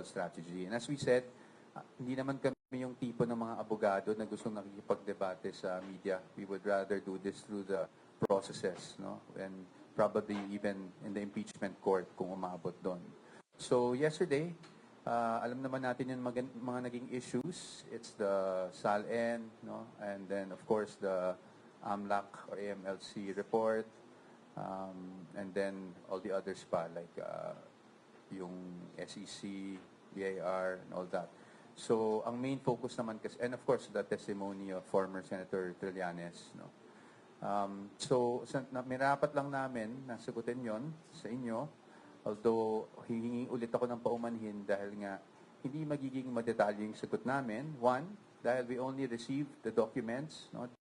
political strategy. And as we said, hindi naman kami yung tipo ng mga abogado na gustong nakikipagdebate sa media. We would rather do this through the processes, no? And probably even in the impeachment court kung umabot doon. So yesterday, alam naman natin yung mga naging issues. It's the SALN, no? And then of course the AMLAC or AMLC report, and then all the others pa like yung SEC, BIR, and all that. So ang main focus naman kasi, and of course the testimony of former Senator Trillanes, no? May rapat lang namin na sagutin yon sa inyo. Although, hihingi ulit ako ng paumanhin dahil nga hindi magiging madetalye yung sagot namin. One, dahil we only received the documents, no,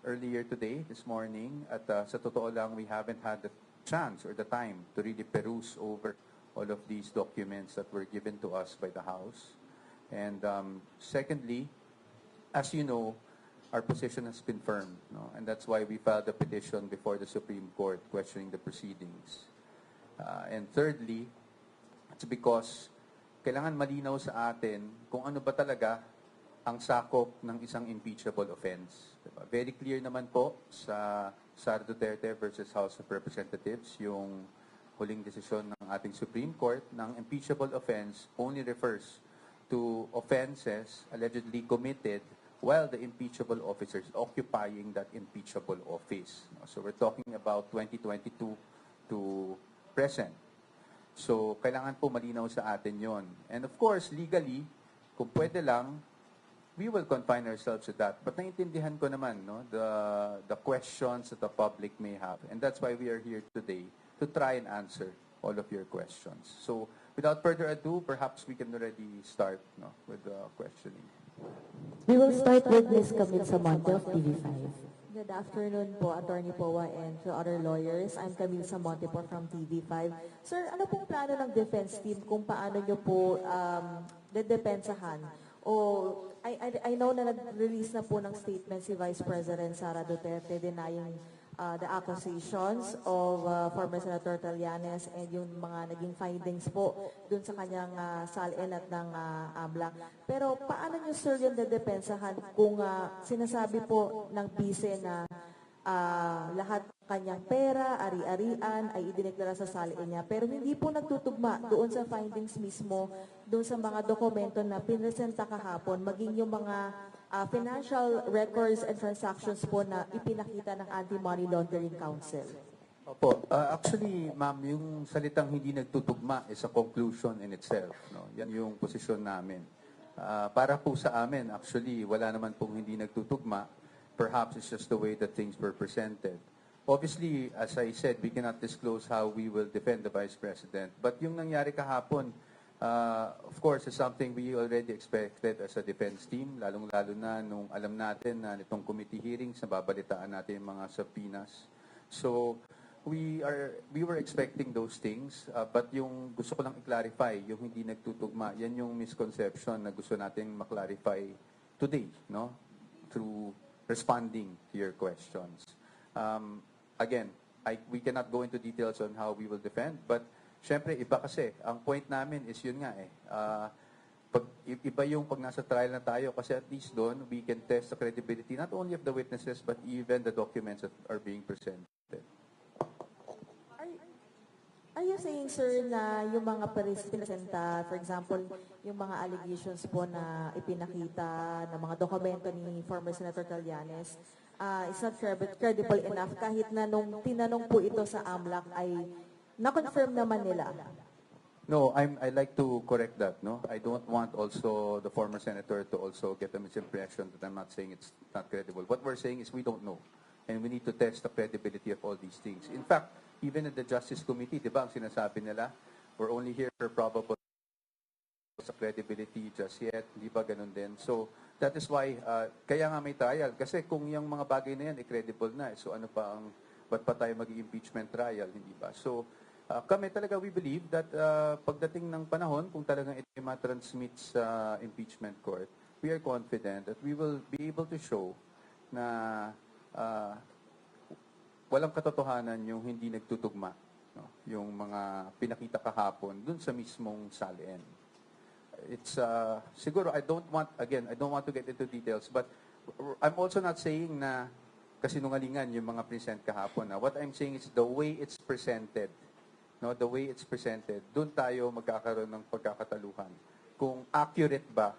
earlier today, this morning, at sa totoo lang, we haven't had the chance or the time to really peruse over all of these documents that were given to us by the House. And secondly, as you know, our position has been firm, no? And that's why we filed a petition before the Supreme Court questioning the proceedings. And thirdly, it's because kailangan malinaw sa atin kung ano ba talaga ang sakop ng isang impeachable offense. Diba? Very clear naman po sa Sara Duterte versus House of Representatives, yung huling desisyon ng ating Supreme Court ng impeachable offense only refers to offenses allegedly committed while the impeachable officer is occupying that impeachable office. So we're talking about 2022 to present. So kailangan po malinaw sa atin yon. And of course, legally, kung pwede lang, we will confine ourselves to that. But naiintindihan ko naman, no, the questions that the public may have. And that's why we are here today to try and answer all of your questions. So without further ado, perhaps we can already start, no, with the questioning. We will start with Ms. Camille Samonte of TV5. Good afternoon po, Attorney Powa and to other lawyers. I'm Camille Samonte po from TV5. Sir, ano pong plano ng defense team kung paano nyo po dedepensahan? O I know na nag-release na po ng statement si Vice President Sara Duterte denying the accusations of former Senator Trillanes and yung mga naging findings po dun sa kanyang SALN at ng AMLAC. Pero paano nyo, sir, yung dedepensahan kung sinasabi po ng bise na lahat kanyang pera, ari-arian ay idineklara sa SALN niya, pero hindi po nagtutugma doon sa findings mismo, doon sa mga dokumento na pinresenta kahapon, maging yung mga financial records and transactions po na ipinakita ng Anti-Money Laundering Council. Opo. Actually, ma'am, yung salitang hindi nagtutugma is a conclusion in itself. No? Yan yung posisyon namin. Para po sa amin, actually, wala naman pong hindi nagtutugma. Perhaps it's just the way that things were presented. Obviously, as I said, we cannot disclose how we will defend the Vice President. But yung nangyari kahapon, of course, is something we already expected as a defense team, lalong-lalo na nung alam natin na nitong committee hearings, nababalitaan natin yung mga subpoenas. So, we were expecting those things, but yung gusto ko lang i-clarify, yung hindi nagtutugma, yan yung misconception na gusto natin ma-clarify today, no? Through responding to your questions. Again, we cannot go into details on how we will defend, but syempre, iba kasi. Ang point namin is yun nga iba yung pag nasa trial na tayo kasi at least doon, we can test the credibility not only of the witnesses but even the documents that are being presented. Are you saying, sir, na yung mga presenta, for example, yung mga allegations po na ipinakita ng mga dokumento ni former Senator Trillanes, is not credible enough kahit na nung tinanong po ito sa AMLAC ay na-confirm naman nila? No, I like to correct that. No, I don't want also the former senator to also get a misimpression that I'm not saying it's not credible. What we're saying is we don't know, and we need to test the credibility of all these things. In fact, even in the Justice Committee, di ba, ang sinasabi nila, we're only here for probable sa credibility just yet, di ba ganun din? So, that is why, kaya nga may trial. Kasi kung yung mga bagay na yan, credible na. So, ano pa ang, ba't pa tayo mag-impeachment trial, hindi ba? So, kami talaga, we believe that pagdating ng panahon, kung talagang ito ma-transmit sa impeachment court, we are confident that we will be able to show na walang katotohanan yung hindi nagtutugma, no? Yung mga pinakita kahapon dun sa mismong SALN. it's siguro I don't want to get into details, but I'm also not saying na kasinungalingan yung mga present kahapon. What I'm saying is the way it's presented. No, the way it's presented, doon tayo magkakaroon ng pagkakataluhan. Kung accurate ba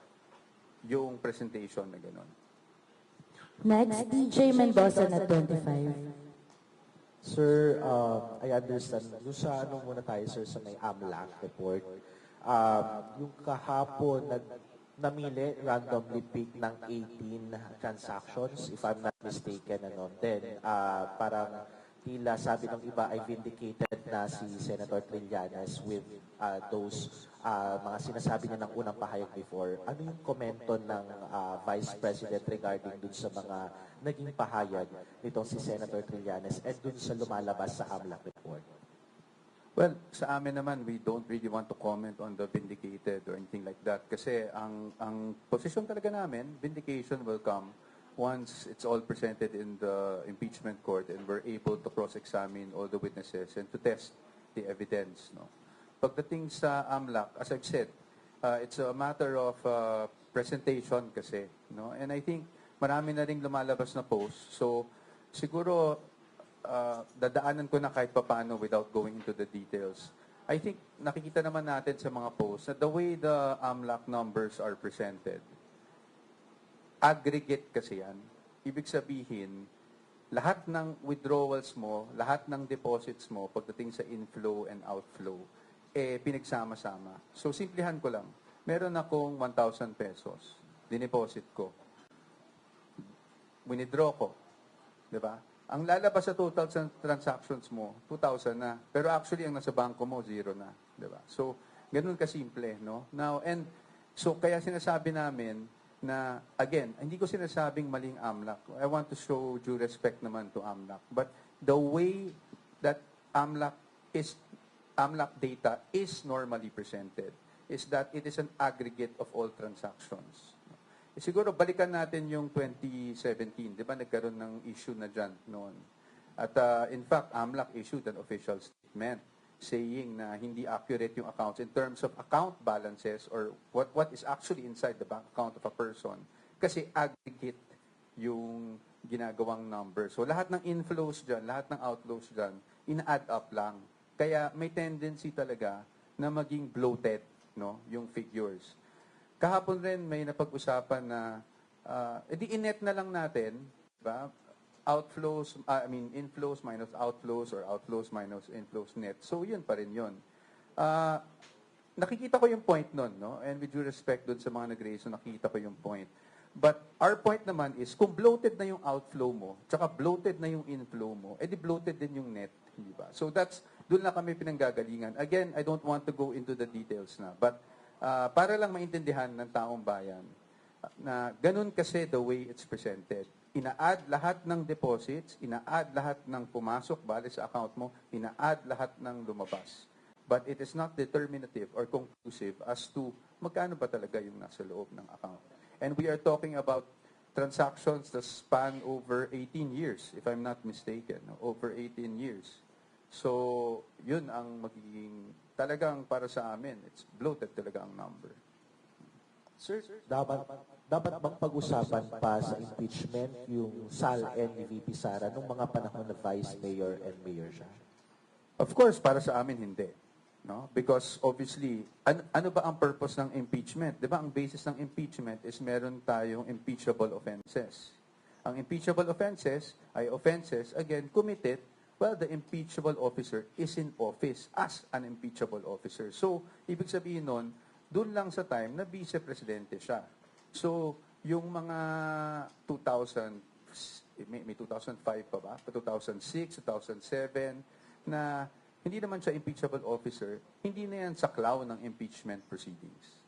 yung presentation na gano'n. Next, DJ Mendoza na 25. Sir, I understand. Yung sa ano muna tayo, sir, sa may AMLAC report. Yung kahapon, namili, randomly pick ng 18 transactions, if I'm not mistaken. Then, parang tila sabi ng iba ay vindicated na si Senator Trillanes with those mga sinasabi niya ng unang pahayag before. Ano yung komento ng Vice President regarding dun sa mga naging pahayag nitong si Senator Trillanes and dun sa lumalabas sa AMLAC report? Well, sa amin naman, we don't really want to comment on the vindicated or anything like that. Kasi ang posisyon talaga namin, vindication will come once it's all presented in the impeachment court and we're able to cross-examine all the witnesses and to test the evidence. No? Pagdating sa AMLAC, as I've said, it's a matter of presentation kasi. No? And I think marami na rin lumalabas na post. So, siguro, dadaanan ko na kahit papaano without going into the details. I think nakikita naman natin sa mga posts na the way the AMLAC numbers are presented, aggregate kasi yan. Ibig sabihin, lahat ng withdrawals mo, lahat ng deposits mo, pagdating sa inflow and outflow, pinagsama-sama. So, simplihan ko lang. Meron akong 1,000 pesos. Dineposit ko. Withdraw ko. Diba? Ang lalabas sa total transactions mo, 2,000 na. Pero actually, ang nasa bangko mo, 0 na. Diba? So, ganun kasimple, no? Now, and so, kaya sinasabi namin na, again, hindi ko sinasabing maling AMLAC. I want to show due respect naman to AMLAC. But the way that AMLAC data is normally presented is that it is an aggregate of all transactions. Siguro balikan natin yung 2017, di ba nagkaroon ng issue na dyan noon. At in fact, AMLAC issued an official statement saying na hindi accurate yung accounts in terms of account balances or what is actually inside the bank account of a person. Kasi aggregate yung ginagawang number. So lahat ng inflows dyan, lahat ng outflows dyan, ina-add up lang. Kaya may tendency talaga na maging bloated, no, yung figures. Kahapon rin may napag-usapan na edi inet na lang natin, diba? Inflows minus outflows or outflows minus inflows net. So yun pa rin yun. Nakikita ko yung point nun, no? And with due respect dun sa mga nag-raise, so nakikita ko yung point. But our point naman is, kung bloated na yung outflow mo, tsaka bloated na yung inflow mo, edi bloated din yung net, di ba? So dun na kami pinanggagalingan. Again, I don't want to go into the details na, but para lang maintindihan ng taong bayan na ganun kasi the way it's presented. Ina-add lahat ng deposits, ina-add lahat ng pumasok, bali sa account mo, ina-add lahat ng lumabas. But it is not determinative or conclusive as to magkano ba talaga yung nasa loob ng account. And we are talking about transactions that span over 18 years, if I'm not mistaken. Over 18 years. So, yun ang magiging, talagang para sa amin, it's bloated talaga ang number. Sir, dapat bang pag-usapan pa sa impeachment yung SALN ni VP Sara nung mga panahon na Vice Mayor and Mayor siya? Of course, para sa amin, hindi. No? Because obviously, ano ba ang purpose ng impeachment? Di ba ang basis ng impeachment is meron tayong impeachable offenses. Ang impeachable offenses ay offenses, again, committed while the impeachable officer is in office as an impeachable officer. So, ibig sabihin nun, doon lang sa time na vice-presidente siya. So, yung mga 2000, may 2005 pa ba? 2006, 2007, na hindi naman siya impeachable officer, hindi na yan saklaw ng impeachment proceedings.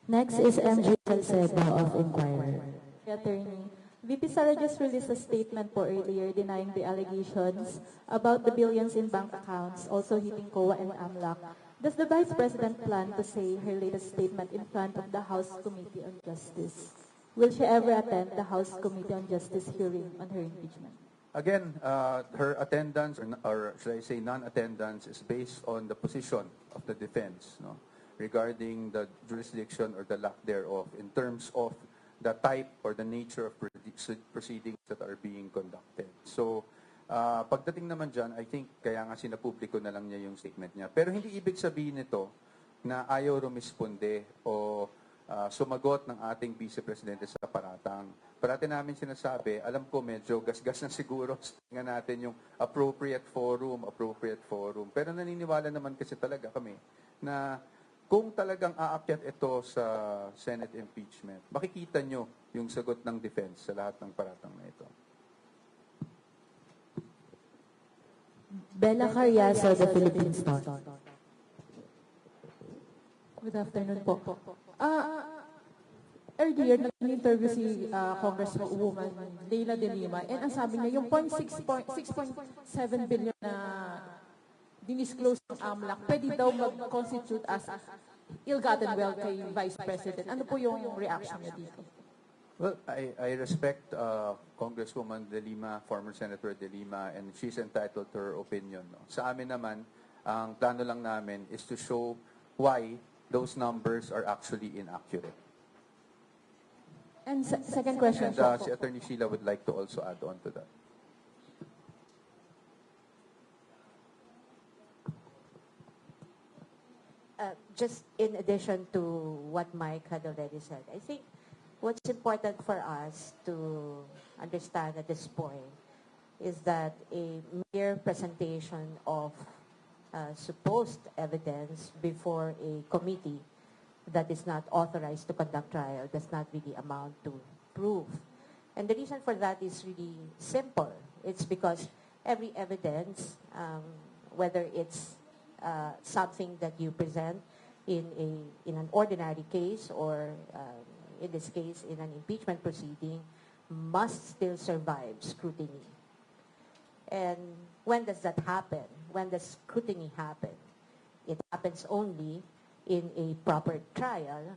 Next is MJ Salcedo of Inquirer. Attorney, VP Sara just released a statement po earlier denying the allegations about the billions in bank accounts also hitting COA and AMLAC. Does the Vice President plan to say her latest statement in front of the House Committee on Justice? Will she ever attend the House Committee on Justice hearing on her impeachment? Again, her attendance, or should I say non-attendance, is based on the position of the defense. No? regarding the jurisdiction or the lack thereof in terms of the type or the nature of proceedings that are being conducted. So, pagdating naman dyan, I think kaya nga sinapubliko na lang niya yung statement niya. Pero hindi ibig sabihin nito na ayaw rumisponde o sumagot ng ating Vice Presidente sa paratang. Parati namin sinasabi, alam ko medyo gasgas na siguro, tingnan natin yung appropriate forum. Pero naniniwala naman kasi talaga kami na kung talagang aakyat ito sa Senate impeachment, makikita nyo yung sagot ng defense sa lahat ng paratang na ito. Bella Carriazo, The Philippine Star. Good afternoon po. Earlier, nag-interview si Congresswoman Leila De Lima and ang sabi niya, yung 6.7 billion na dinisclose ng AMLAC, pwede daw mag-constitute as ill-gotten wealth kay Vice President. Ano po yung reaction niya dito? Well, I respect Congresswoman De Lima, former Senator De Lima, and she's entitled to her opinion. No? Sa amin naman, ang plano lang namin is to show why those numbers are actually inaccurate. And second question And po. si Attorney Sheila would like to also add on to that. Just in addition to what Mike had already said, I think what's important for us to understand at this point is that a mere presentation of supposed evidence before a committee that is not authorized to conduct trial does not really amount to proof. And the reason for that is really simple. It's because every evidence, whether it's something that you present in an ordinary case or in this case in an impeachment proceeding, must still survive scrutiny. And when does that happen? When does scrutiny happen? It happens only in a proper trial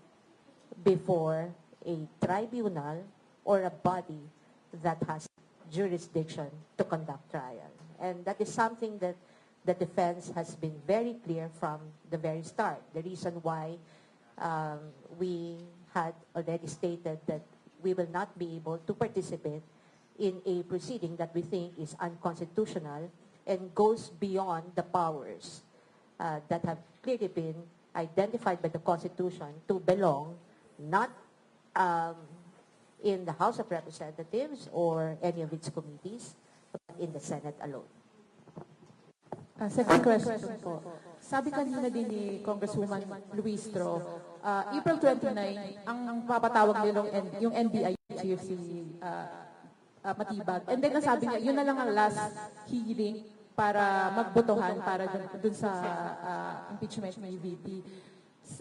before a tribunal or a body that has jurisdiction to conduct trial. And that is something that the defense has been very clear from the very start. The reason why we had already stated that we will not be able to participate in a proceeding that we think is unconstitutional and goes beyond the powers that have clearly been identified by the Constitution to belong not in the House of Representatives or any of its committees, but in the Senate alone. Second question po. Sabi kanina din ni Congresswoman Luistro, April 29, ang papatawag nila yung NBI chief si Matibag. And then nasabi niya, yun na lang ang last hearing para magbotohan para dun sa impeachment ni VP.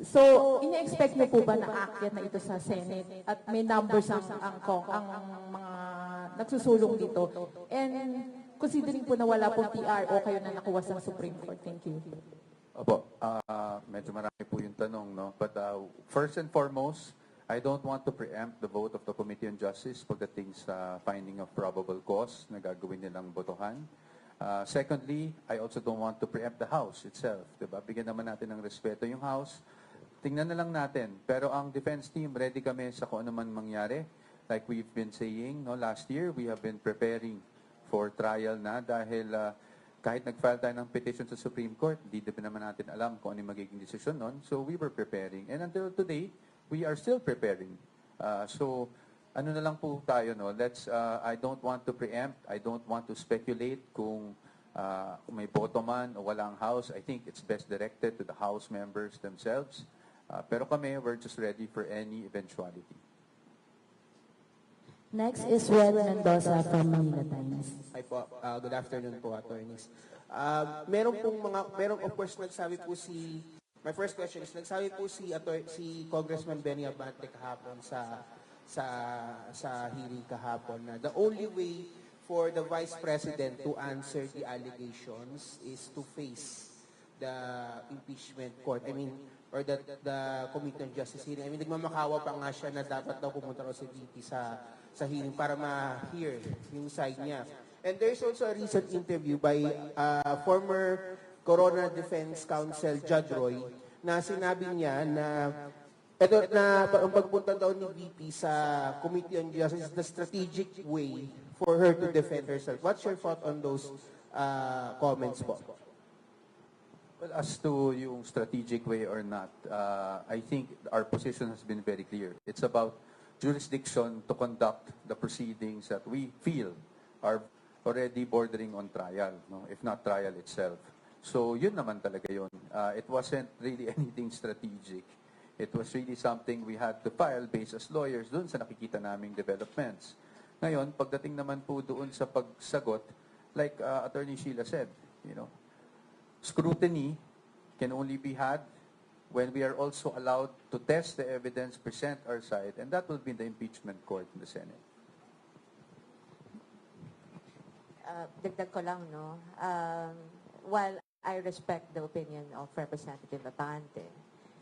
So, ine-expect niyo po ba na aakyat na ito sa Senate at may numbers ang mga nagsusulong dito? And considering po na wala pong TRO kayo na nakuha sa Supreme Court. Thank you. Opo, medyo marami po yung tanong, no? But first and foremost, I don't want to preempt the vote of the Committee on Justice pagdating sa finding of probable cause na gagawin nilang botohan. Secondly, I also don't want to preempt the House itself. Diba? Bigyan naman natin ng respeto yung House. Tingnan na lang natin. Pero ang defense team, ready kami sa kung ano man mangyari. Like we've been saying, no, last year, we have been preparing for trial na dahil kahit nag-file tayo ng petition sa Supreme Court, hindi din naman natin alam kung ano yung magiging desisyon nun. So we were preparing. And until today, we are still preparing. So ano na lang po tayo, no? I don't want to preempt, I don't want to speculate kung may boto man o walang House. I think it's best directed to the House members themselves. Pero kami, we're just ready for any eventuality. Next is Red Mendoza from Manila Times. Hi po. Good afternoon po, attorneys. Meron of course nagsabi po my first question is, nagsabi po si Congressman Benny Abante kahapon sa hearing kahapon na the only way for the Vice President to answer the allegations is to face the impeachment court. I mean, or the Committee on Justice hearing. I mean, nagmamakawa pa nga siya na dapat daw pumunta raw si VP sa hearing para ma-hear yung side niya. And there's also a recent interview by former Coroner Defense Counsel Judge Roy na sinabi niya na ito na ang pagpunta daw ni VP sa Committee on Justice is the strategic way for her to defend herself. What's your thought on those comments po? Well, as to yung strategic way or not, I think our position has been very clear. It's about jurisdiction to conduct the proceedings that we feel are already bordering on trial, no? If not trial itself. So yun naman talaga yun. It wasn't really anything strategic. It was really something we had to file based as lawyers doon sa nakikita naming developments. Ngayon, pagdating naman po doon sa pagsagot, like Attorney Sheila said, you know, scrutiny can only be had when we are also allowed to test the evidence, present our side, and that will be the impeachment court in the Senate. Dagdag ko lang, no? While I respect the opinion of Representative Abante,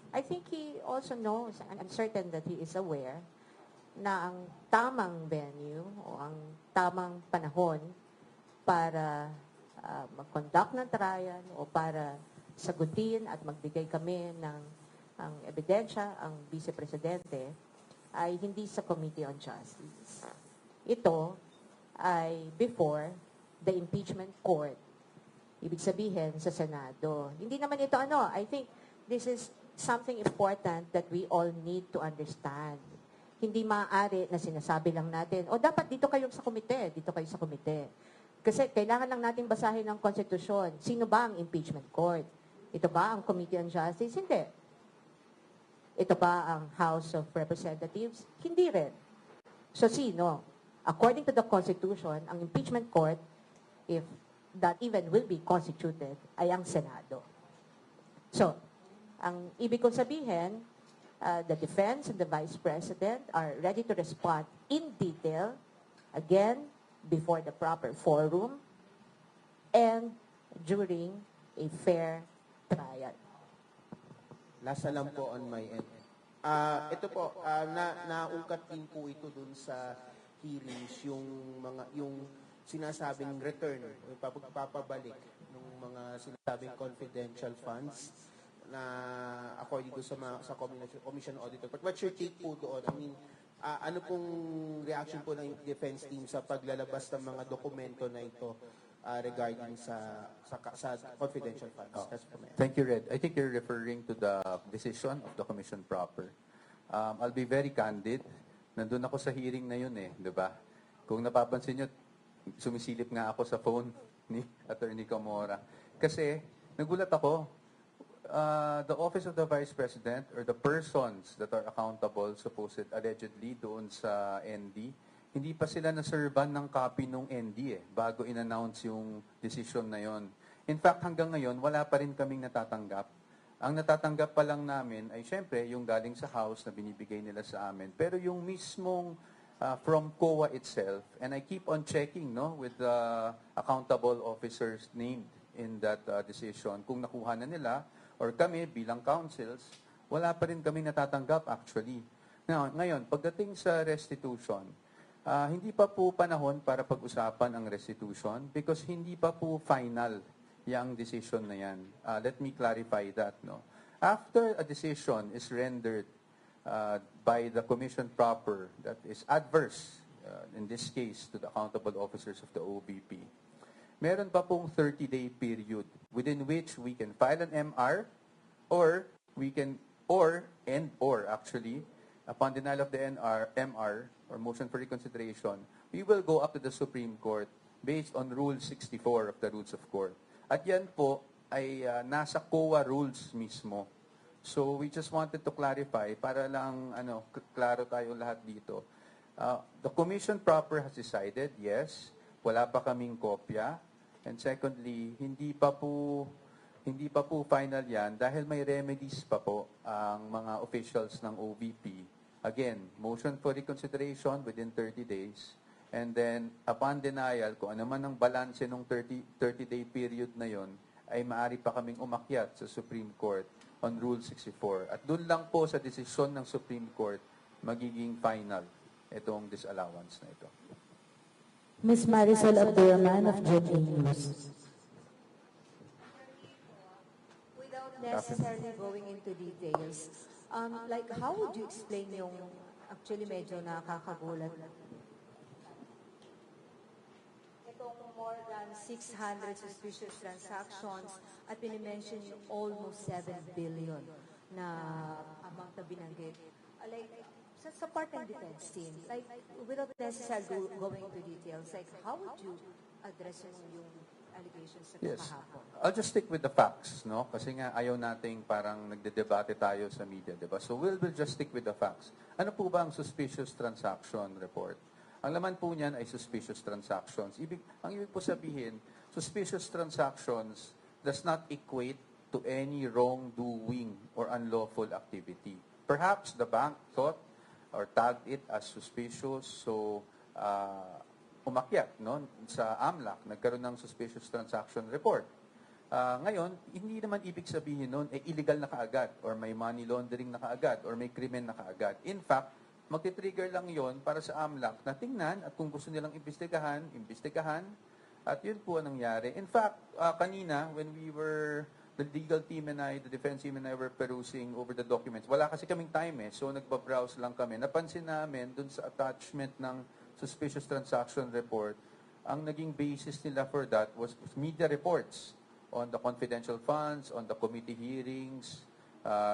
I think he also knows, and I'm certain that he is aware, na ang tamang venue o ang tamang panahon para mag-conduct ng trial o para sagutin at magbigay kami ng ang ebidensya, ang Vice Presidente, ay hindi sa Committee on Justice. Ito ay before the impeachment court. Ibig sabihin sa Senado. Hindi naman ito I think this is something important that we all need to understand. Hindi maaari na sinasabi lang natin, dapat dito kayo sa komite, dito kayo sa komite. Kasi kailangan lang natin basahin ng konstitusyon. Sino ba ang impeachment court? Ito ba ang Committee on Justice? Hindi. Ito ba ang House of Representatives? Hindi rin. So sino? According to the Constitution, ang impeachment court, if that even will be constituted, ay ang Senado. So, ang ibig kong sabihin, the defense and the Vice President are ready to respond in detail, again, before the proper forum, and during a fair trial. Last na lang po on my end. Ito po, naungkat din po ito dun sa hearings, yung sinasabing return, yung papabalik ng mga sinasabing confidential funds na according to sa Commission Auditor. But what's your take po doon? I mean, ano pong reaction po ng defense team sa paglalabas ng mga dokumento na ito regarding sa confidential funds? Thank you, Red. I think you're referring to the decision of the Commission proper. I'll be very candid. Nandun ako sa hearing na yun di ba? Kung napapansin nyo, sumisilip nga ako sa phone ni Attorney Camora. Kasi nagulat ako, the Office of the Vice President or the persons that are accountable, allegedly, doon sa ND, hindi pa sila naserban ng copy ng ND bago in-announce yung decision na yon. In fact, hanggang ngayon, wala pa rin kaming natatanggap. Ang natatanggap pa lang namin ay syempre yung galing sa House na binibigay nila sa amin. Pero yung mismong from COA itself, and I keep on checking with the accountable officers named in that decision, kung nakuha na nila, or kami bilang councils, wala pa rin kami natatanggap actually. Now, ngayon, pagdating sa restitution, hindi pa po panahon para pag-usapan ang restitution because hindi pa po final yung decision na yan. Let me clarify that. After a decision is rendered by the commission proper that is adverse, in this case, to the accountable officers of the OVP, meron pa pong 30-day period within which we can file an MR or actually, upon denial of the MR or motion for reconsideration, we will go up to the Supreme Court based on Rule 64 of the Rules of Court. At yan po ay nasa COA rules mismo. So we just wanted to clarify para lang klaro tayo lahat dito. The commission proper has decided, yes, wala pa kaming kopya. And secondly, hindi pa po final yan dahil may remedies pa po ang mga officials ng OVP. Again, motion for reconsideration within 30 days. And then, upon denial, kung ano man ang balanse ng 30-day period na yon, ay maaari pa kaming umakyat sa Supreme Court on Rule 64. At doon lang po sa desisyon ng Supreme Court magiging final itong disallowance na ito. Ms. Marisol Abdurrahman of GMA News. Without necessarily going into details, like how would you explain yung actually medyo nakakagulat? Itong more than 600 suspicious transactions at pinimension yung almost 7 billion na amount na binanggit. Like, sa part ng defense team, like, without necessarily going into details, like, how would you address yung allegations sa Yes. kahapon? I'll just stick with the facts, no? Kasi nga ayaw nating parang nagdedebate tayo sa media, di ba? So we'll just stick with the facts. Ano po ba ang suspicious transaction report? Ang laman po niyan ay suspicious transactions. Ang ibig po sabihin, suspicious transactions does not equate to any wrongdoing or unlawful activity. Perhaps the bank thought or tagged it as suspicious, so umakyat, no, sa AMLAC, nagkaroon ng suspicious transaction report. Ngayon, hindi naman ibig sabihin nun, illegal na kaagad, or may money laundering na kaagad, or may krimen na kaagad. In fact, magti-trigger lang yon para sa AMLAC na tingnan at kung gusto nilang imbestigahan, at yun po ang nangyari. In fact, kanina, when we were, the legal team and I, the defense team and I were perusing over the documents, wala kasi kaming time so nagbabrowse lang kami. Napansin namin dun sa attachment ng suspicious transaction report, ang naging basis nila for that was media reports on the confidential funds, on the committee hearings,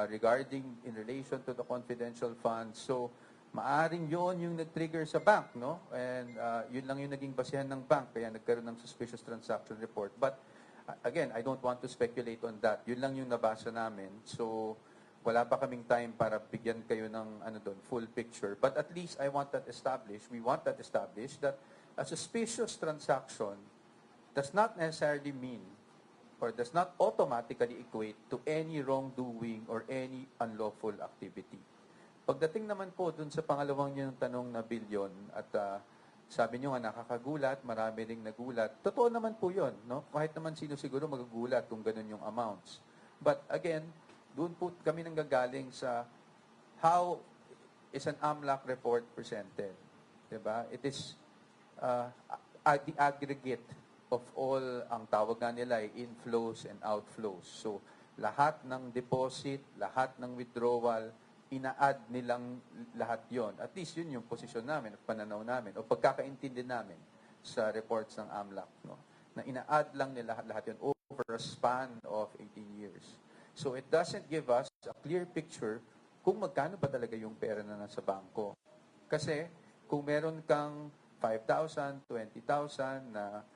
regarding in relation to the confidential funds. So, maaring yon yung nag-trigger sa bank, no? And yun lang yung naging basehan ng bank, kaya nagkaroon ng suspicious transaction report. But, again, I don't want to speculate on that. Yun lang yung nabasa namin. So, wala pa kaming time para bigyan kayo ng full picture. But at least we want that established that a suspicious transaction does not necessarily mean or does not automatically equate to any wrongdoing or any unlawful activity. Pagdating naman po dun sa pangalawang yung tanong na bilyon at sabi nyo nga nakakagulat, marami ring nagulat. Totoo naman po yun, no? Kahit naman sino siguro magagulat kung ganun yung amounts. But again, doon po kami nanggagaling sa how is an AMLAC report presented. Diba? It is the aggregate of all, ang tawag nga nila ay inflows and outflows. So, lahat ng deposit, lahat ng withdrawal, ina-add nilang lahat yon. At least yun yung posisyon namin, pananaw namin, o pagkakaintindi namin sa reports ng AMLAC. No? Na ina-add lang nila lahat yun over a span of 18 years. So it doesn't give us a clear picture kung magkano ba talaga yung pera na nasa bangko. Kasi kung meron kang 5,000, 20,000 na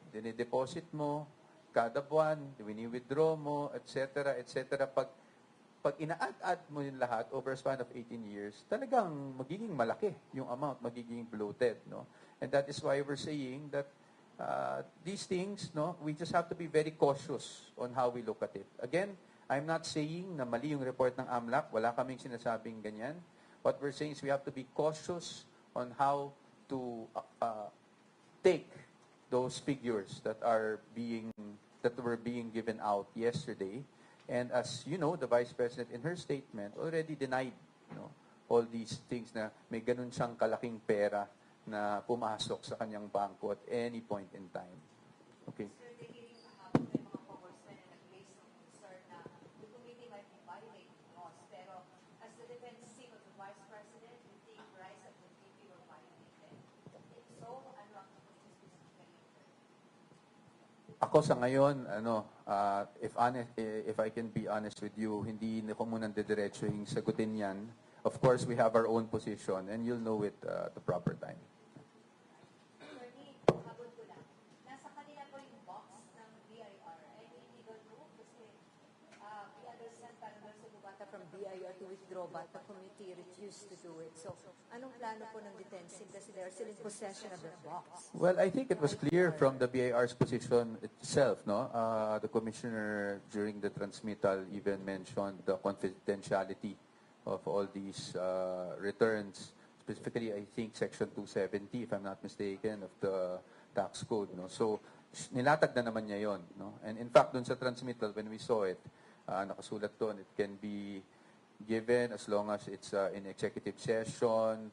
dinideposit mo, kada buwan, wini-withdraw mo, etc., etc., pag ina-add mo yung lahat over a span of 18 years, talagang magiging malaki yung amount, magiging bloated, no? And that is why we're saying that these things, no, we just have to be very cautious on how we look at it. Again, I'm not saying na mali yung report ng AMLAC, wala kaming sinasabing ganyan. What we're saying is we have to be cautious on how to take those figures that were being given out yesterday. And as you know, the Vice President in her statement already denied, all these things na may ganun siyang kalaking pera na pumasok sa kanyang bangko at any point in time. Okay. Sir, taking kahapon may mga congressmen na nag-raise ng concern na the committee might be violating laws. Pero as the defense team of the Vice President, you think rise of the DP were violated? If so, ano ang specifically? Ako sa ngayon, if I can be honest with you, hindi ko muna didiretso yung sagutin yan. Of course, we have our own position and you'll know it at the proper time. Attorney, habol ko lang. Nasa kanila po yung box ng BIR. Any legal move? Kasi we understand parang sa bubata from BIR to withdraw but the committee refused to do it. So, anong plano po ng defense team kasi they are still in possession of that box? Well, I think it was clear from the BIR's position itself, no? The commissioner during the transmittal even mentioned the confidentiality of all these returns, specifically I think Section 270, if I'm not mistaken, of the tax code, no? So nilatag na naman niya yon, no? And in fact, dun sa transmittal, when we saw it, nakasulat doon, it can be given as long as it's in executive session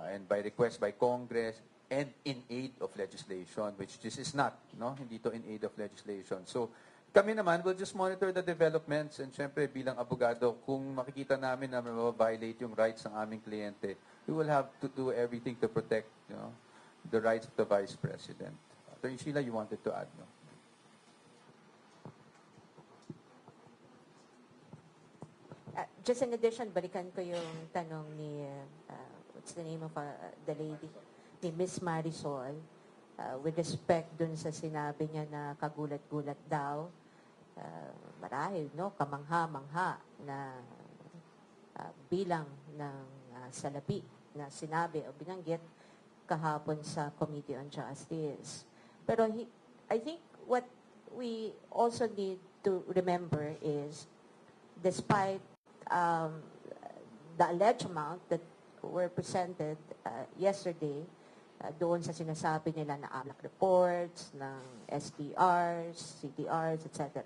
and by request by Congress and in aid of legislation, which this is not, no? Hindi to in aid of legislation. So Kami naman, we'll just monitor the developments and syempre bilang abogado, kung makikita namin na violate yung rights ng aming kliyente, we will have to do everything to protect, the rights of the Vice President. Attorney Sheila, you wanted to add, no? Just in addition, balikan ko yung tanong ni, what's the name of the lady? Ni Miss Marisol, with respect dun sa sinabi niya na kagulat-gulat daw, marahil, no, kamangha-mangha na bilang ng salapi na sinabi o binanggit kahapon sa Committee on Justice. Pero I think what we also need to remember is, despite the alleged amount that were presented yesterday, doon sa sinasabi nila na AMLAC reports, ng SDRs, CTRs, etc.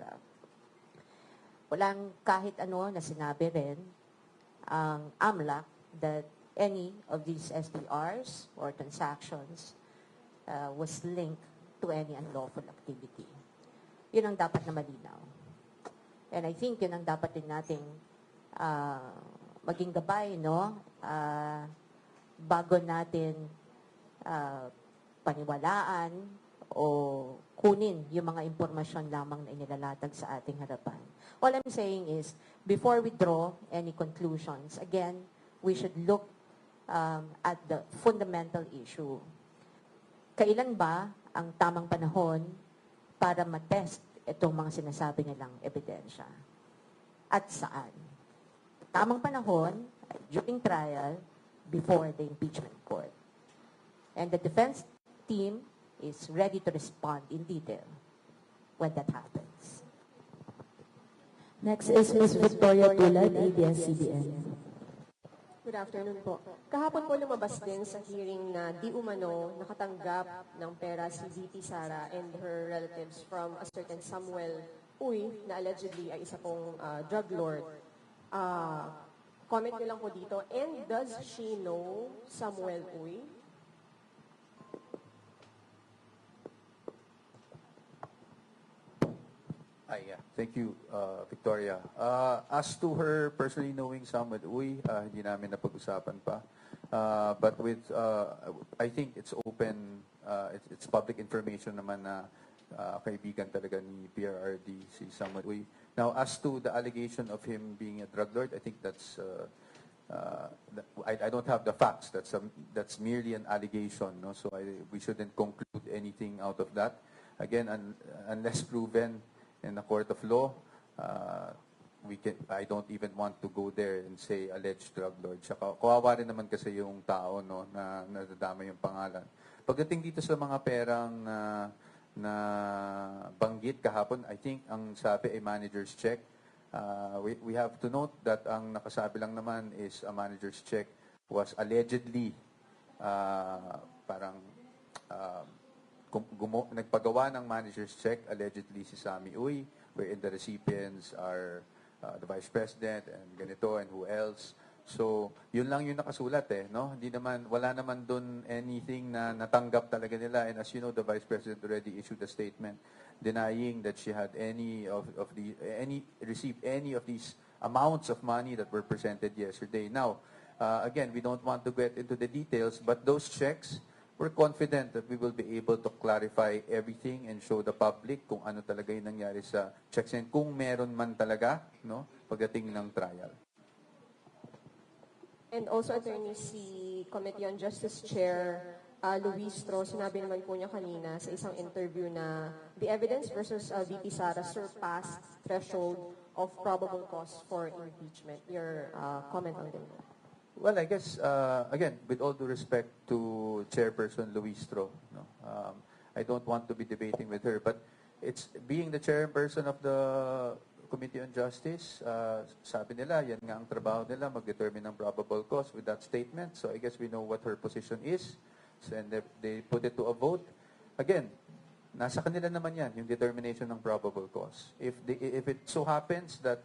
Walang kahit ano na sinabi rin ang AMLAC that any of these SDRs or transactions was linked to any unlawful activity. Yun ang dapat na malinaw. And I think yun ang dapat din nating maging gabay, no? Bago natin paniwalaan o kunin yung mga impormasyon lamang na inilalatag sa ating harapan. All I'm saying is, before we draw any conclusions, again, we should look at the fundamental issue. Kailan ba ang tamang panahon para matest itong mga sinasabi nilang ebidensya? At saan? Tamang panahon, during trial, before the impeachment court. And the defense team is ready to respond in detail when that happens. Next is Ms. Victoria Tulad, ABS-CBN. Good afternoon po. Kahapon po lumabas din sa hearing na di umano nakatanggap ng pera si VP Sara and her relatives from a certain Samuel Uy na allegedly ay isa pong drug lord. Comment ko lang po dito. And does she know Samuel Uy? Yeah. Thank you, Victoria. As to her personally knowing Samuel Uy, hindi namin napag-usapan pa. But with, I think it's open, it's public information naman na kaibigan talaga ni PRRD, si Samuel Uy. Now, as to the allegation of him being a drug lord, I think that's, I don't have the facts. That's merely an allegation, no? So we shouldn't conclude anything out of that. Again, unless proven in the court of law, I don't even want to go there and say alleged drug lord. Saka, kawawa rin naman kasi yung tao, no, na nadadama yung pangalan. Pagdating dito sa mga perang na banggit kahapon, I think ang sabi ay manager's check. We have to note that ang nakasabi lang naman is a manager's check was allegedly nagpagawa ng manager's check, allegedly si Sammy Uy, wherein the recipients are the Vice President and ganito and who else. So, yun lang yung nakasulat no? Wala naman dun anything na natanggap talaga nila. And as you know, the Vice President already issued a statement denying that she had received any of these amounts of money that were presented yesterday. Now, again, we don't want to get into the details, but those checks, we're confident that we will be able to clarify everything and show the public kung ano talaga yung nangyari sa checks and kung meron man talaga, no, pagdating ng trial. And also, attorney, si Committee on Justice Chair Luis Tro, sinabi naman po niya kanina sa isang interview na the evidence versus VP Sara surpassed threshold of probable cause for impeachment. Your comment on that? Well, I guess, again, with all due respect to Chairperson Luis Tro, no, I don't want to be debating with her, but it's being the chairperson of the Committee on Justice, sabi nila, yan nga ang trabaho nila, mag-determine ng probable cause with that statement. So I guess we know what her position is. So, and they put it to a vote. Again, nasa kanila naman yan, yung determination ng probable cause. If it so happens that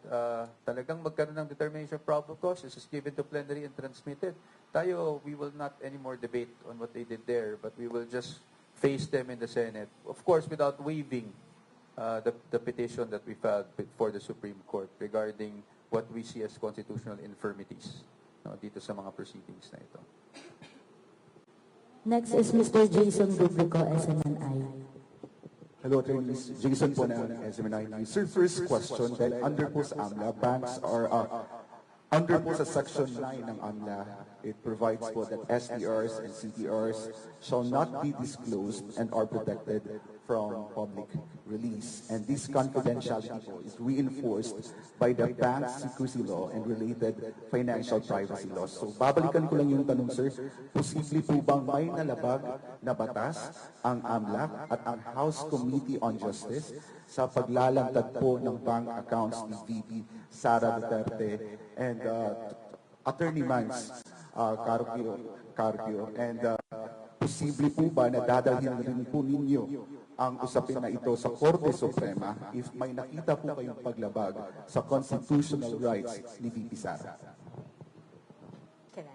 talagang magkaroon ng determination of probable cause, this is given to plenary and transmitted, we will not anymore debate on what they did there, but we will just face them in the Senate. Of course, without waiving the petition that we filed before the Supreme Court regarding what we see as constitutional infirmities, no, dito sa mga proceedings na ito. Next is Mr. Jason Rubrico, SMNI. Hello, attorneys. Jason po ng SMNI News. Sir, first question, dahil under po sa AMLA, banks are under po sa Section 9 ng AMLA, it provides po that SDRs and CDRs shall not be disclosed and are protected from public release. And this confidentiality po is reinforced by the bank's secrecy law and related financial privacy laws. So babalikan ko lang yung tanong, sir, posible po bang may nalabag na batas ang AMLA at ang House Committee on Justice sa paglalantad po ng bank accounts ni VP Sara Duterte and Attorney Mans Carpio, and posible po ba na dadalhin rin po ninyo ang usapin na ito sa Korte Suprema if may nakita po kayong paglabag sa constitutional rights ni VP Sara? Can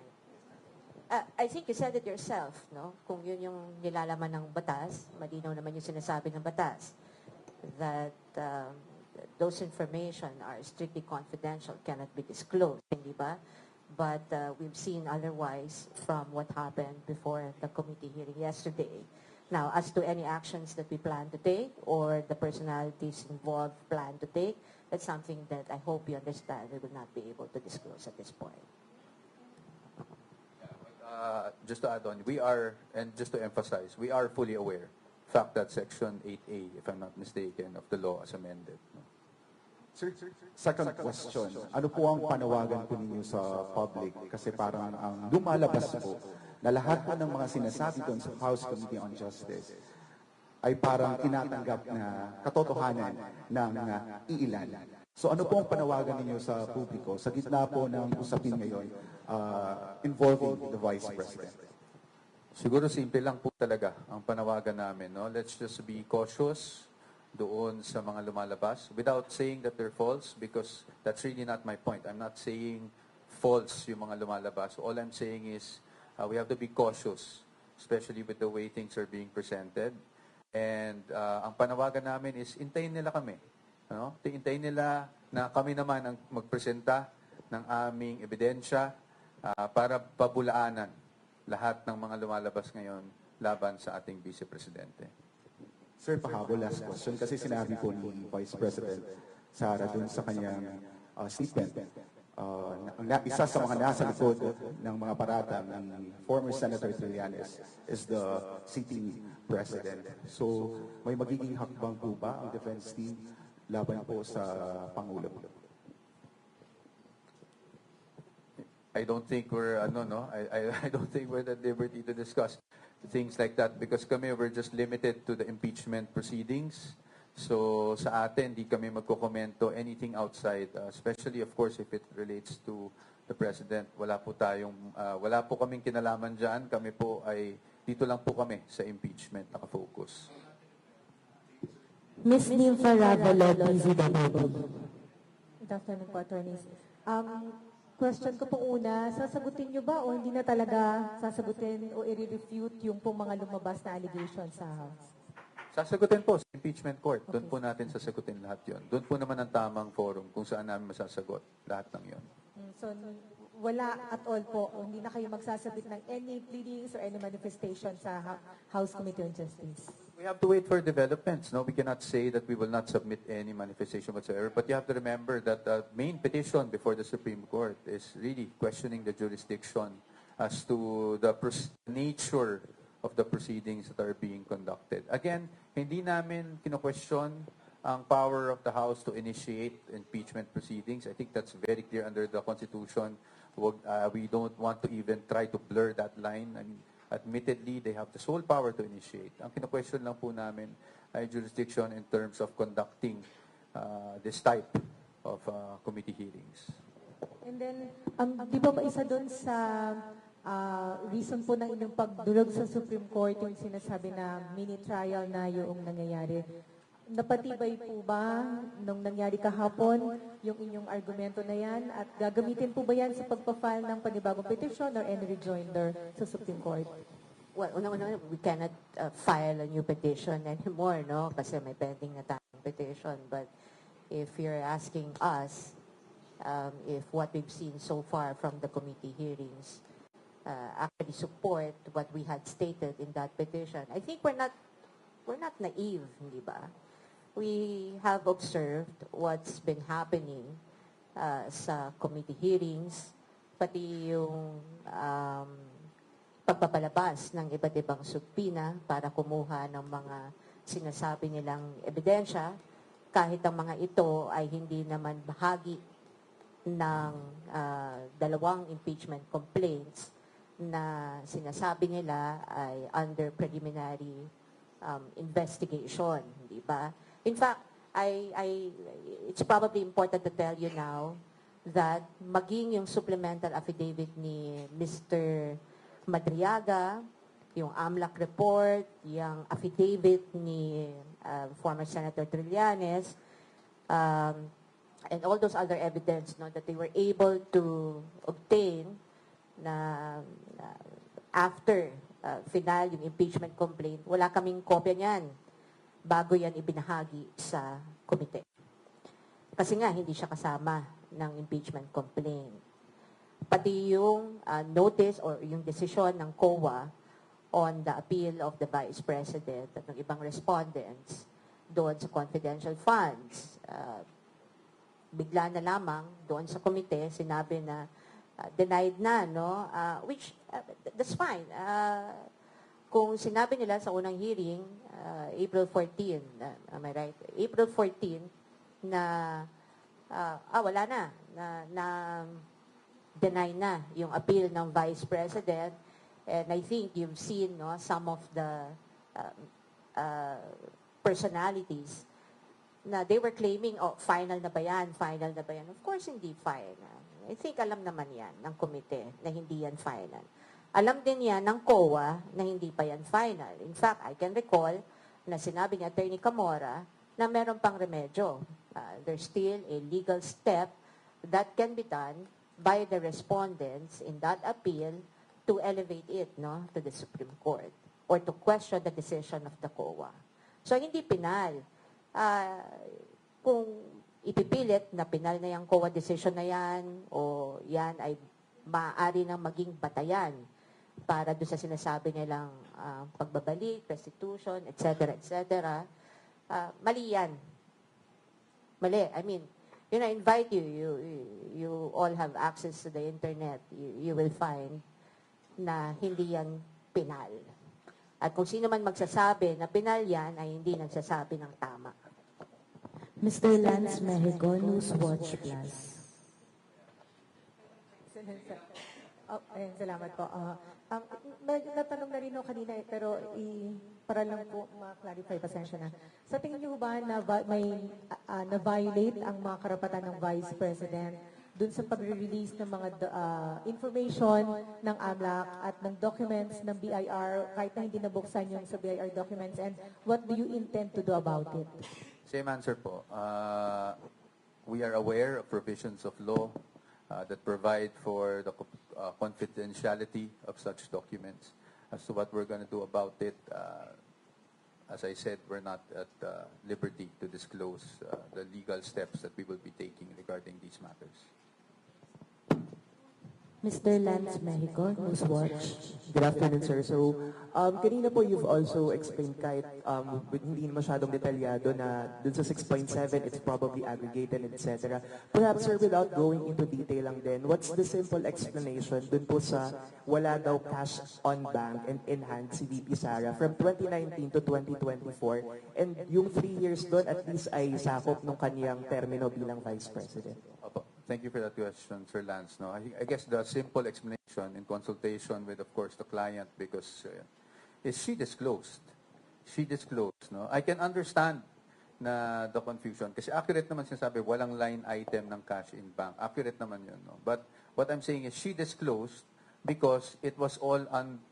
I think you said it yourself, no? Kung yun yung nilalaman ng batas, malinaw naman yung sinasabi ng batas, that those information are strictly confidential, cannot be disclosed, hindi ba? But we've seen otherwise from what happened before the committee hearing yesterday. Now, as to any actions that we plan to take or the personalities involved plan to take, that's something that I hope you understand we will not be able to disclose at this point. Just to add on, we are, and just to emphasize, we are fully aware, in fact, that Section 8A, if I'm not mistaken, of the law as amended. No? Sir, second question, ano po ang panawagan po ninyo sa public? Kasi parang ang lumalabas po na lahat po ng mga sinasabi doon sa House Committee on Justice ay parang tinatanggap na katotohanan ng iilan. So ano po ang panawagan ninyo sa publiko sa gitna po ng usapin ngayon involving the Vice President? Siguro simple lang po talaga ang panawagan namin. No? Let's just be cautious doon sa mga lumalabas without saying that they're false, because that's really not my point. I'm not saying false yung mga lumalabas. All I'm saying is we have to be cautious, especially with the way things are being presented. And ang panawagan namin is intayin nila kami. Ano? Intayin nila na kami naman ang magpresenta ng aming ebidensya para pabulaanan lahat ng mga lumalabas ngayon laban sa ating Vice Presidente. Sir, pahabol, last question. Kasi sinabi po ni Vice President Sara dun sa kanyang statement, isa sa mga nasa likod ng mga parata ng former Senator Trillanes is the sitting President. So, may magiging hakbang po ba ang defense team laban po sa Pangulo? I don't think we're I don't think we're at liberty to discuss things like that because kami we're just limited to the impeachment proceedings. So sa atin di kami magkokomento anything outside, especially of course if it relates to the president. Wala po kaming kinalaman diyan. Kami po ay dito lang po kami sa impeachment nakafocus. Ms. Nympha Ravelo, DZWB. Good afternoon po, attorneys. Question ko po una, sasagutin nyo ba o hindi na talaga sasagutin o i-refute yung pong mga lumabas na allegations sa House? Sasagutin po sa impeachment court. Doon po natin sasagutin lahat yon. Doon po naman ang tamang forum kung saan namin masasagot lahat ng yon. So, wala at all po, o hindi na kayo magsasagot ng any pleadings or any manifestation sa House Committee on Justice? We have to wait for developments. No, we cannot say that we will not submit any manifestation whatsoever. But you have to remember that the main petition before the Supreme Court is really questioning the jurisdiction as to the nature of the proceedings that are being conducted. Again, hindi namin kino-question ang power of the House to initiate impeachment proceedings. I think that's very clear under the Constitution. We don't want to even try to blur that line. I mean, admittedly, they have the sole power to initiate. Ang kino-question lang po namin ay jurisdiction in terms of conducting this type of committee hearings. And then, di ba isa doon sa reason po ng inyong pagdurog sa Supreme Court yung sinasabi na mini trial na yung nangyayari? Napatibay po ba nung nangyari kahapon yung inyong argumento na yan? At gagamitin po ba yan sa pagpa-file ng panibagong petition or any rejoinder sa Supreme Court? Well, una, we cannot file a new petition anymore, no? Kasi may pending na tayong petition. But if you're asking us if what we've seen so far from the committee hearings actually support what we had stated in that petition, I think we're not naive, hindi ba? We have observed what's been happening sa committee hearings, pati yung pagpapalabas ng iba't ibang subpina para kumuha ng mga sinasabi nilang ebidensya, kahit ang mga ito ay hindi naman bahagi ng dalawang impeachment complaints na sinasabi nila ay under preliminary investigation, di ba? In fact, it's probably important to tell you now that maging yung supplemental affidavit ni Mr. Madriaga, yung AMLAC report, yung affidavit ni former Senator Trillanes, and all those other evidence that they were able to obtain na after final yung impeachment complaint, wala kaming kopya niyan bago yan ibinahagi sa komite. Kasi nga, hindi siya kasama ng impeachment complaint. Pati yung notice or yung desisyon ng COA on the appeal of the Vice President at ng ibang respondents doon sa confidential funds. Bigla na lamang doon sa komite, sinabi na denied na, no? Which, that's fine. Kung sinabi nila sa unang hearing, April 14, am I right? April 14, na wala na deny na yung appeal ng Vice President. And I think you've seen some of the personalities na they were claiming, final na ba yan? Final na ba yan? Of course, hindi final. I think alam naman yan ng komite na hindi yan final. Alam din yan ng COA na hindi pa yan final. In fact, I can recall na sinabi ni Attorney Camora na meron pang remedyo. There's still a legal step that can be done by the respondents in that appeal to elevate it to the Supreme Court or to question the decision of the COA. So, hindi pinal. Kung ipipilit na pinal na yung COA decision na yan o yan ay maaari nang maging batayan para doon sa sinasabi nilang pagbabalik, restitution, etc., etc., mali yan. Mali. I mean, I invite you all have access to the internet. You will find na hindi yan pinal. At kung sino man magsasabi na pinal yan, ay hindi nagsasabi ng tama. Mr. Lance Mexico, Newswatch Plus. Salamat po. Natanong na rin ako kanina pero para lang po ma-clarify, pasensya na. Sa tingin niyo ba na na-violate ang mga karapatan ng Vice President dun sa pag-release ng mga information ng AMLAC at ng documents ng BIR kahit na hindi nabuksan yung sa BIR documents, and what do you intend to do about it? Same answer po. We are aware of provisions of law that provide for the confidentiality of such documents. As to what we're going to do about it, as I said, we're not at liberty to disclose the legal steps that we will be taking regarding these matters. Mr. Lance Mexico, Newswatch. Good afternoon, sir. So, kanina po you've also explained kahit hindi masyadong detalyado na dun sa 6.7, it's probably aggregated, etc. Perhaps, sir, without going into detail lang din, what's the simple explanation dun po sa wala daw cash on bank and in hand si VP Sara from 2019 to 2024, and yung 3 years dun at least ay sakop nung kaniyang termino bilang Vice President? Opo. Thank you for that question, Sir Lance. No, I guess the simple explanation in consultation with, of course, the client, because is she disclosed. She disclosed. No, I can understand na the confusion kasi accurate naman sinasabi, walang line item ng cash in bank. Accurate naman yun. No? But what I'm saying is she disclosed because it was all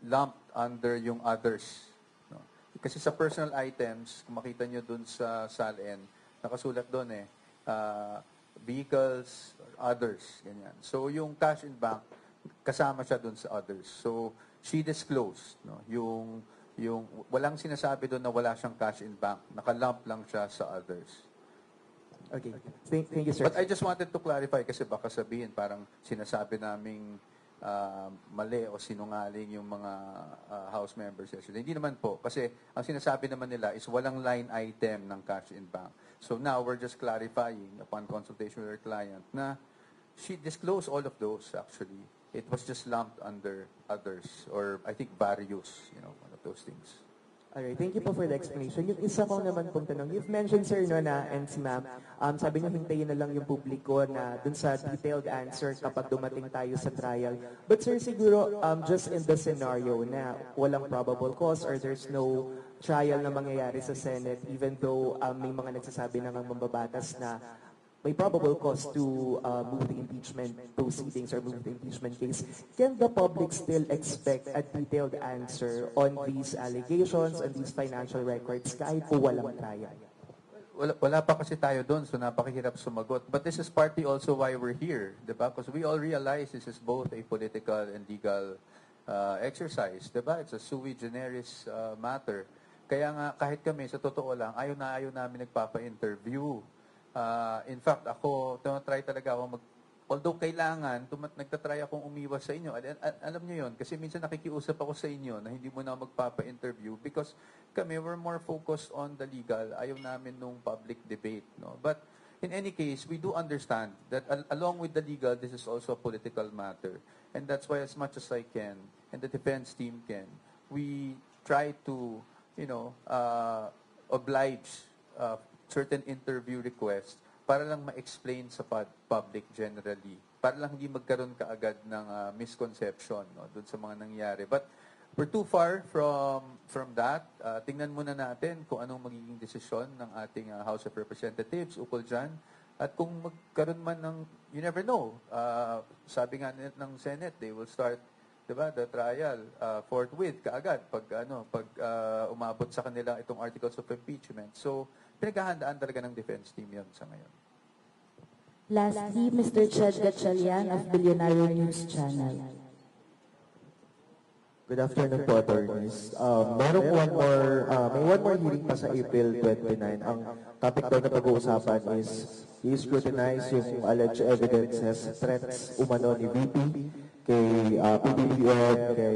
lumped under yung others. No? Kasi sa personal items, kung makita nyo dun sa SALN, nakasulat dun vehicles, or others, ganyan. So, yung cash in bank, kasama siya dun sa others. So, she disclosed, no, yung walang sinasabi doon na wala siyang cash in bank. Nakalump lang siya sa others. Okay. Thank you, sir. But I just wanted to clarify kasi baka sabihin parang sinasabi naming mali o sinungaling yung mga House members yesterday. Hindi naman po. Kasi ang sinasabi naman nila is walang line item ng cash in bank. So now we're just clarifying upon consultation with our client na she disclosed all of those actually. It was just lumped under others or I think various, one of those things. Alright, thank you po for the explanation. Yung isa ko naman pong tanong, you've mentioned, sir, no, na, and si ma'am, sabi niyo hintayin na lang yung publiko na dun sa detailed answer kapag dumating tayo sa trial. But sir, siguro, just in the scenario na walang probable cause or there's no trial na mangyayari sa Senate, even though may mga nagsasabi na ng mambabatas na may probable cause to move the impeachment proceedings or move the impeachment case, can the public still expect a detailed answer on these allegations and these financial records kahit po walang trial? Wala pa kasi tayo doon, so napakahirap sumagot. But this is partly also why we're here, di ba? Because we all realize this is both a political and legal exercise, di ba? It's a sui generis matter. Kaya nga, kahit kami, sa totoo lang, ayaw namin nagpapa-interview. In fact, ako, try talaga ako although kailangan, nagtatry akong umiwas sa inyo. Alam niyo yon kasi minsan nakikiusap ako sa inyo na hindi mo na magpapa-interview because kami, we're more focused on the legal. Ayaw namin nung public debate. No? But in any case, we do understand that along with the legal, this is also a political matter. And that's why as much as I can, and the defense team can, we try to, oblige certain interview requests para lang ma-explain sa public generally. Para lang hindi magkaroon kaagad ng misconception dun sa mga nangyari. But we're too far from that. Tingnan muna natin kung anong magiging desisyon ng ating House of Representatives ukol dyan. At kung magkaroon man ng, you never know, sabi nga ng Senate, they will start the trial forthwith kaagad pag umabot sa kanila itong articles of impeachment. So pinaghahandaan talaga ng defense team yan sa ngayon. Lastly, Mr. Chad Gatchalian of Billionaire News Channel. Good afternoon po, attorneys. May one more hearing pa sa April 29. Ang topic daw na pag-uusapan is i-scrutinize yung alleged evidences, threats umano ni VP, kay PBBM, kay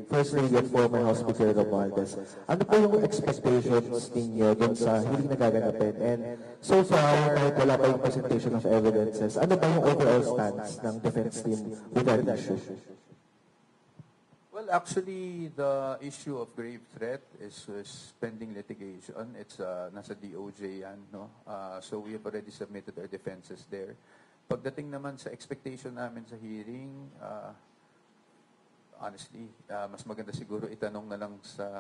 First Lady and former House Speaker Romualdez. Ano po yung expectations ninyo dun sa hearing na gaganapin? And so far, kahit wala pa yung presentation of evidences, ano ba yung overall stance ng defense team with that issue? Well, actually, the issue of grave threat is pending litigation. It's nasa DOJ yan, no? So we have already submitted our defenses there. Pagdating naman sa expectation namin sa hearing, honestly, mas maganda siguro itanong na lang sa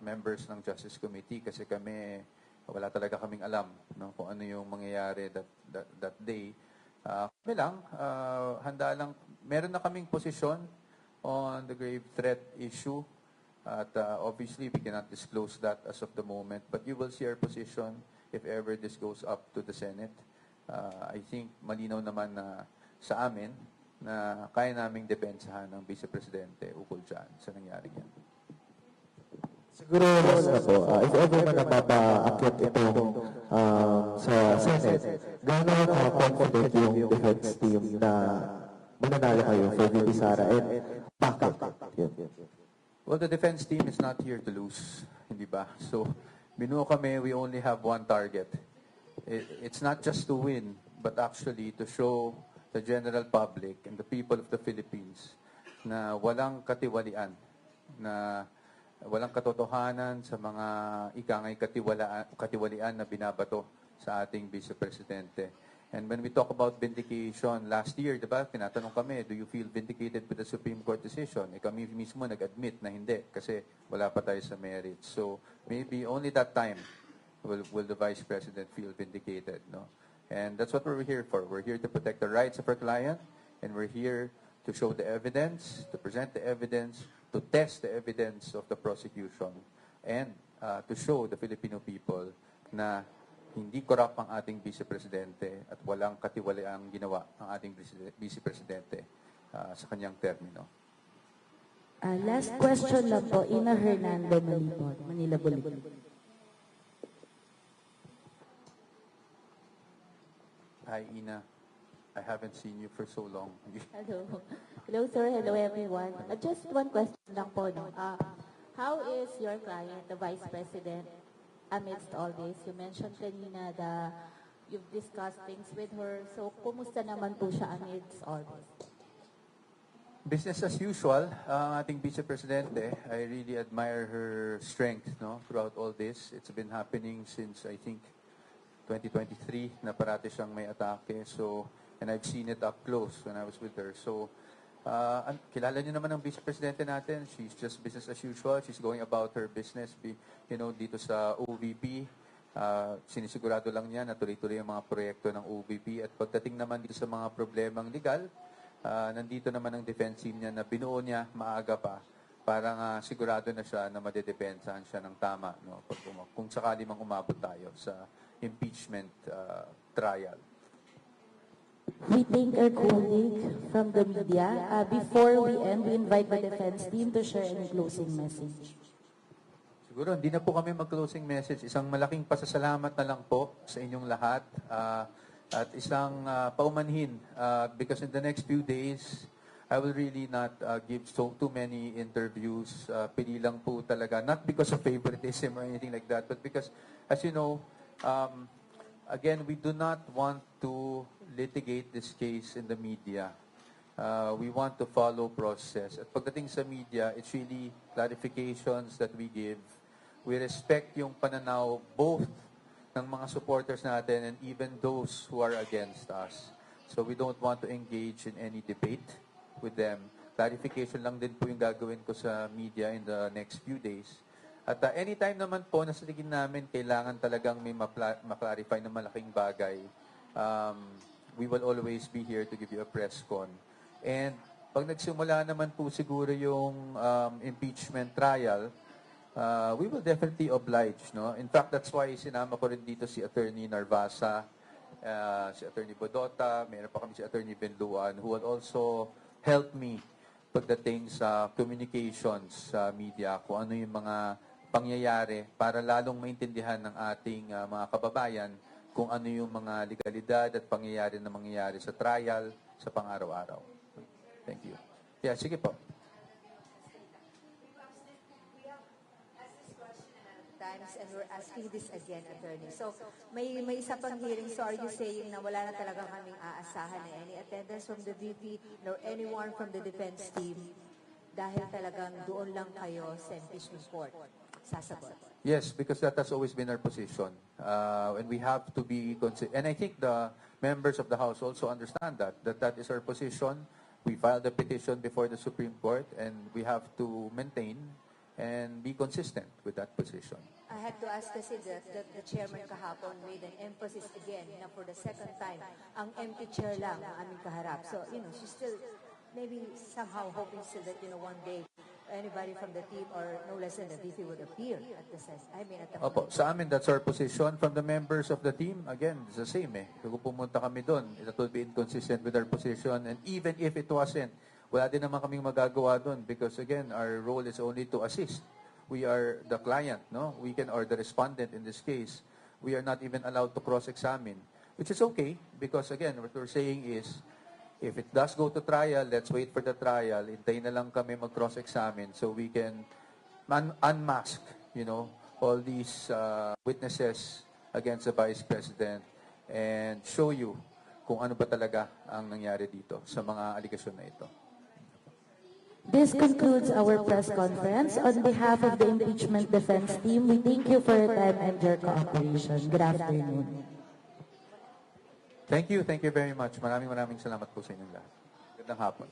members ng Justice Committee kasi wala talaga kaming alam kung ano yung mangyayari that day. Kami lang, handa lang, meron na kaming posisyon on the grave threat issue at obviously we cannot disclose that as of the moment, but you will see our position if ever this goes up to the Senate. I think malinaw naman na sa amin na kaya naming depensahan ng Vice Presidente ukol dyan sa nangyari yan. Siguro, if ever man napapaakyat ito sa Senate, gano'n confident yung defense team na mananalo kayo for VP Sara and bakit? Well, the defense team is not here to lose, hindi ba? So, binuo kami, we only have one target. It's not just to win, but actually to show the general public and the people of the Philippines na walang katiwalian, na walang katotohanan sa mga ikangay katiwalian na binabato sa ating Vice Presidente. And when we talk about vindication, last year, diba, tinatanong kami, do you feel vindicated with the Supreme Court decision? Kami mismo nag-admit na hindi kasi wala pa tayo sa merits. So maybe only that time will the Vice President feel vindicated, no? And that's what we're here for. We're here to protect the rights of our client, and we're here to show the evidence, to present the evidence, to test the evidence of the prosecution, and to show the Filipino people na hindi korap ang ating Vice Presidente at walang katiwaliang ginawa ang ating Vice Presidente sa kanyang termino. Last question lang po, Ina Hernando Malipon, Manila Bulletin. Hi, Ina. I haven't seen you for so long. Hello. Hello, sir. Hello, everyone. Just one question lang po. No? How is your client, the Vice President, amidst all this? You mentioned kanina that you've discussed things with her. So, kumusta naman po siya amidst all this? Business as usual, ang ating Vice Presidente. I really admire her strength, no, throughout all this. It's been happening since, I think, 2023 na parati siyang may atake. So, and I've seen it up close when I was with her. So, kilala niyo naman ang Vice Presidente natin. She's just business as usual. She's going about her business, dito sa OVP. Sinisigurado lang niya na tuloy-tuloy ang mga proyekto ng OVP. At pagdating naman dito sa mga problemang legal, nandito naman ang defense team niya na binuo niya maaga pa para sigurado na siya na madedepensahan siya ng tama, no, kung sakali mang umabot tayo sa impeachment trial. We thank our colleague from the media. Before we end, we invite the defense team to share any closing message. Siguro, hindi na po kami mag-closing message. Isang malaking pasasalamat na lang po sa inyong lahat. At isang paumanhin, because in the next few days, I will really not give too many interviews. Pili lang po talaga, not because of favoritism or anything like that, but because, as you know, again, we do not want to litigate this case in the media. We want to follow process. At pagdating sa media, it's really clarifications that we give. We respect yung pananaw both ng mga supporters natin and even those who are against us. So we don't want to engage in any debate with them. Clarification lang din po yung gagawin ko sa media in the next few days. At anytime naman po na sa tingin namin kailangan talagang may ma-clarify na malaking bagay, we will always be here to give you a press con. And pag nagsimula naman po siguro yung impeachment trial, we will definitely oblige, no? In fact, that's why sinama ko rin dito si Attorney Narvasa, si Attorney Bodota, meron pa kami si Attorney Benluan, who will also help me pagdating sa communications sa media, kung ano yung mga pangyayari para lalong maintindihan ng ating mga kababayan kung ano yung mga legalidad at pangyayari na mangyayari sa trial sa pang-araw-araw. Thank you. Yeah, sige po. And we're asking this again, attorney. So, may isa pang hearing. So, are you saying na wala na talaga kaming aasahan na any attendance from the VP nor anyone from the defense team dahil talagang doon lang kayo sa impeachment court sasagot? Yes, because that has always been our position. And we have to be and I think the members of the House also understand that is our position. We filed a petition before the Supreme Court and we have to maintain and be consistent with that position. I had to ask kasi that the chairman kahapon made an emphasis again na for the second time, ang empty chair lang ang aming kaharap. So, she's still maybe somehow hoping still that, one day, anybody from the team or no less than the VP would appear at the at the Opo, sa amin, that's our position. From the members of the team, again, it's the same Kung pumunta kami doon, it will be inconsistent with our position. And even if it wasn't, wala din naman kaming magagawa doon because, again, our role is only to assist. We are the client, no? Or the respondent in this case. We are not even allowed to cross-examine, which is okay because, again, what we're saying is, if it does go to trial, let's wait for the trial. Hintayin na lang kami mag-cross-examine so we can unmask, all these witnesses against the Vice President and show you kung ano ba talaga ang nangyari dito sa mga aligasyon na ito. This concludes our press conference. On behalf of the impeachment defense team, we thank you for your time and your cooperation. Good afternoon. Thank you very much. Maraming salamat po sa inyong lahat. Gandang hapon.